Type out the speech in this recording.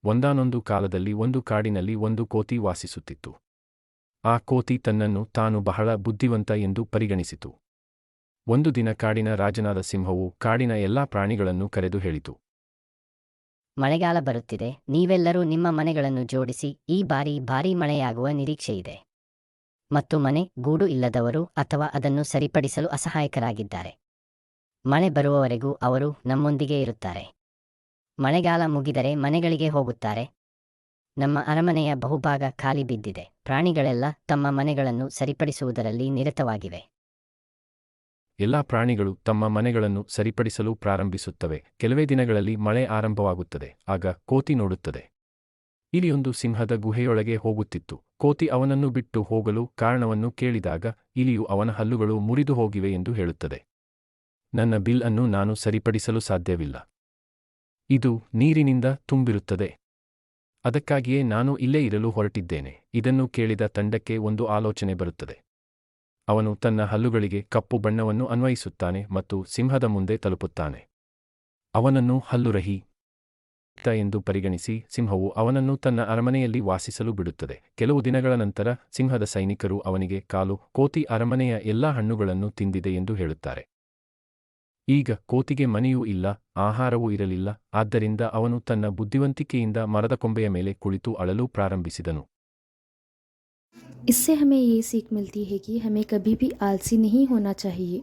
ಒಂದಾನೊಂದು ಕಾಲದಲ್ಲಿ ಒಂದು ಕಾಡಿನಲ್ಲಿ ಒಂದು ಕೋತಿ ವಾಸಿಸುತ್ತಿತ್ತು. ಆ ಕೋತಿ ತನ್ನನ್ನು ತಾನು ಬಹಳ ಬುದ್ಧಿವಂತ ಎಂದು ಪರಿಗಣಿಸಿತು. ಒಂದು ದಿನ ಕಾಡಿನ ರಾಜನಾದ ಸಿಂಹವು ಕಾಡಿನ ಎಲ್ಲಾ ಪ್ರಾಣಿಗಳನ್ನು ಕರೆದು ಹೇಳಿತು. ಮಳೆಗಾಲ ಬರುತ್ತಿದೆ, ನೀವೆಲ್ಲರೂ ನಿಮ್ಮ ಮನೆಗಳನ್ನು ಜೋಡಿಸಿ, ಈ ಬಾರಿ ಭಾರೀ ಮಳೆಯಾಗುವ ನಿರೀಕ್ಷೆಯಿದೆ. ಮತ್ತು ಮನೆ, ಗೂಡು ಇಲ್ಲದವರು ಅಥವಾ ಅದನ್ನು ಸರಿಪಡಿಸಲು ಅಸಹಾಯಕರಾಗಿದ್ದಾರೆ. ಮಳೆ ಬರುವವರೆಗೂ ಅವರು ನಮ್ಮೊಂದಿಗೆ ಇರುತ್ತಾರೆ. ಮಳೆಗಾಲ ಮುಗಿದರೆ ಮನೆಗಳಿಗೆ ಹೋಗುತ್ತಾರೆ. ನಮ್ಮ ಅರಮನೆಯ ಬಹುಭಾಗ ಖಾಲಿ ಬಿದ್ದಿದೆ. ಪ್ರಾಣಿಗಳೆಲ್ಲ ತಮ್ಮ ಮನೆಗಳನ್ನು ಸರಿಪಡಿಸುವುದರಲ್ಲಿ ನಿರತವಾಗಿವೆ. ಎಲ್ಲಾ ಪ್ರಾಣಿಗಳು ತಮ್ಮ ಮನೆಗಳನ್ನು ಸರಿಪಡಿಸಲು ಪ್ರಾರಂಭಿಸುತ್ತವೆ. ಕೆಲವೇ ದಿನಗಳಲ್ಲಿ ಮಳೆ ಆರಂಭವಾಗುತ್ತದೆ. ಆಗ ಕೋತಿ ನೋಡುತ್ತದೆ. ಇಲಿಯೊಂದು ಸಿಂಹದ ಗುಹೆಯೊಳಗೆ ಹೋಗುತ್ತಿತ್ತು. ಕೋತಿ ಅವನನ್ನು ಬಿಟ್ಟು ಹೋಗಲು ಕಾರಣವನ್ನು ಕೇಳಿದಾಗ ಇಲಿಯು ಅವನ ಹಲ್ಲುಗಳು ಮುರಿದು ಹೋಗಿವೆ ಎಂದು ಹೇಳುತ್ತದೆ. ನನ್ನ ಬಿಲ್ ಅನ್ನು ನಾನು ಸರಿಪಡಿಸಲು ಸಾಧ್ಯವಿಲ್ಲ. ಇದು ನೀರಿನಿಂದ ತುಂಬಿರುತ್ತದೆ. ಅದಕ್ಕಾಗಿಯೇ ನಾನು ಇಲ್ಲೇ ಇರಲು ಹೊರಟಿದ್ದೇನೆ. ಇದನ್ನು ಕೇಳಿದ ತಂಡಕ್ಕೆ ಒಂದು ಆಲೋಚನೆ ಬರುತ್ತದೆ. ಅವನು ತನ್ನ ಹಲ್ಲುಗಳಿಗೆ ಕಪ್ಪು ಬಣ್ಣವನ್ನು ಅನ್ವಯಿಸುತ್ತಾನೆ ಮತ್ತು ಸಿಂಹದ ಮುಂದೆ ತಲುಪುತ್ತಾನೆ. ಅವನನ್ನು ಹಲ್ಲುರಹಿತ ಎಂದು ಪರಿಗಣಿಸಿ ಸಿಂಹವು ಅವನನ್ನು ತನ್ನ ಅರಮನೆಯಲ್ಲಿ ವಾಸಿಸಲು ಬಿಡುತ್ತದೆ. ಕೆಲವು ದಿನಗಳ ನಂತರ ಸಿಂಹದ ಸೈನಿಕರು ಅವನಿಗೆ ಕೋತಿ ಅರಮನೆಯ ಎಲ್ಲಾ ಹಣ್ಣುಗಳನ್ನು ತಿಂದಿದೆ ಎಂದು ಹೇಳುತ್ತಾರೆ. ಈಗ ಕೋತಿಗೆ ಮನೆಯೂ ಇಲ್ಲ, ಆಹಾರವೂ ಇರಲಿಲ್ಲ. ಆದ್ದರಿಂದ ಅವನು ತನ್ನ ಬುದ್ಧಿವಂತಿಕೆಯಿಂದ ಮರದ ಕೊಂಬೆಯ ಮೇಲೆ ಕುಳಿತು ಅಳಲು ಪ್ರಾರಂಭಿಸಿದನು. इससे हमें ये सीख मिलती है कि हमें कभी भी आलसी नहीं होना चाहिए